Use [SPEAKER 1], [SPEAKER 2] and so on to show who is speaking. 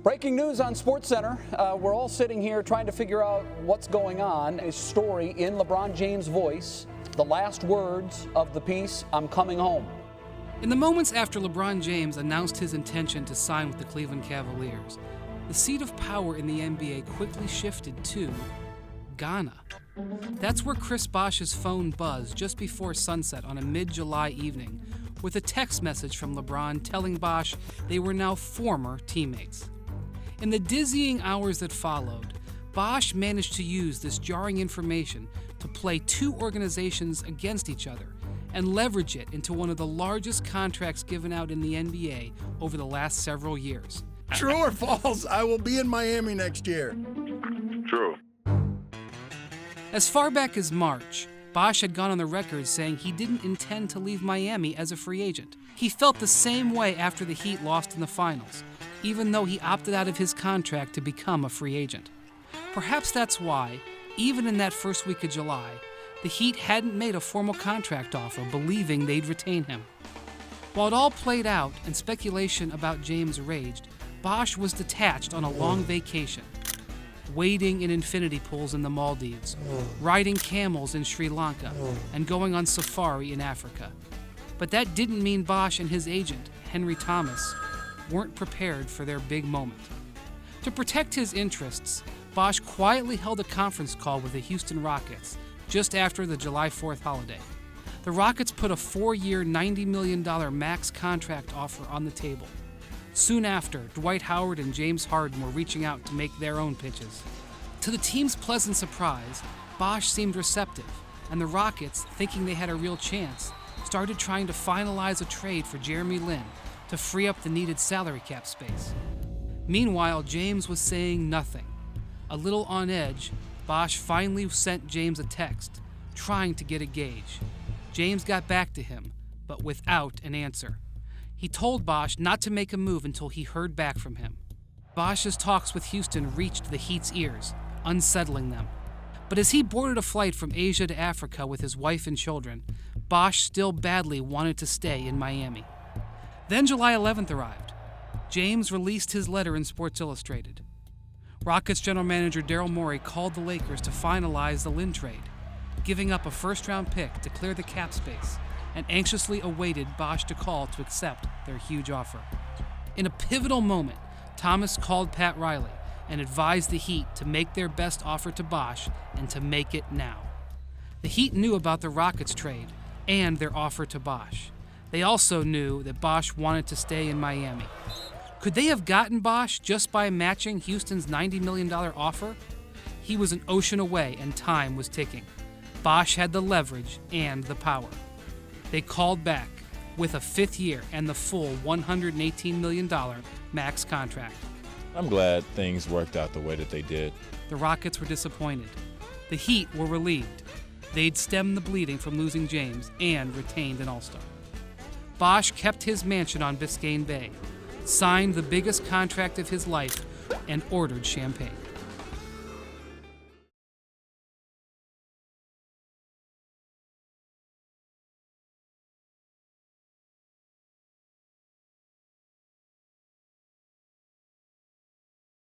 [SPEAKER 1] Breaking news on SportsCenter. We're all sitting here trying to figure out what's going on. A story in LeBron James' voice. The last words of the piece, "I'm coming home."
[SPEAKER 2] In the moments after LeBron James announced his intention to sign with the Cleveland Cavaliers, the seat of power in the NBA quickly shifted to Ghana. That's where Chris Bosh's phone buzzed just before sunset on a mid-July evening with a text message from LeBron telling Bosh they were now former teammates. In the dizzying hours that followed, Bosh managed to use this jarring information to play two organizations against each other and leverage it into one of the largest contracts given out in the NBA over the last several years.
[SPEAKER 3] True or false, I will be in Miami next year.
[SPEAKER 4] True.
[SPEAKER 2] As far back as March, Bosh had gone on the record saying he didn't intend to leave Miami as a free agent. He felt the same way after the Heat lost in the finals, even though he opted out of his contract to become a free agent. Perhaps that's why, even in that first week of July, the Heat hadn't made a formal contract offer, believing they'd retain him. While it all played out and speculation about James raged, Bosh was detached on a long vacation, wading in infinity pools in the Maldives, riding camels in Sri Lanka, and going on safari in Africa. But that didn't mean Bosh and his agent, Henry Thomas, weren't prepared for their big moment. To protect his interests, Bosh quietly held a conference call with the Houston Rockets just after the July 4th holiday. The Rockets put a 4-year, $90 million max contract offer on the table. Soon after, Dwight Howard and James Harden were reaching out to make their own pitches. To the team's pleasant surprise, Bosh seemed receptive, and the Rockets, thinking they had a real chance, started trying to finalize a trade for Jeremy Lin to free up the needed salary cap space. Meanwhile, James was saying nothing. A little on edge, Bosh finally sent James a text, trying to get a gauge. James got back to him, but without an answer. He told Bosh not to make a move until he heard back from him. Bosh's talks with Houston reached the Heat's ears, unsettling them. But as he boarded a flight from Asia to Africa with his wife and children, Bosh still badly wanted to stay in Miami. Then July 11th arrived. James released his letter in Sports Illustrated. Rockets general manager Daryl Morey called the Lakers to finalize the Lin trade, giving up a first-round pick to clear the cap space, and anxiously awaited Bosh to call to accept their huge offer. In a pivotal moment, Thomas called Pat Riley and advised the Heat to make their best offer to Bosh and to make it now. The Heat knew about the Rockets trade and their offer to Bosh. They also knew that Bosh wanted to stay in Miami. Could they have gotten Bosh just by matching Houston's $90 million offer? He was an ocean away and time was ticking. Bosh had the leverage and the power. They called back with a 5th year and the full $118 million max contract.
[SPEAKER 5] I'm glad things worked out the way that they did.
[SPEAKER 2] The Rockets were disappointed. The Heat were relieved. They'd stemmed the bleeding from losing James and retained an all-star. Bosh kept his mansion on Biscayne Bay, signed the biggest contract of his life, and ordered champagne.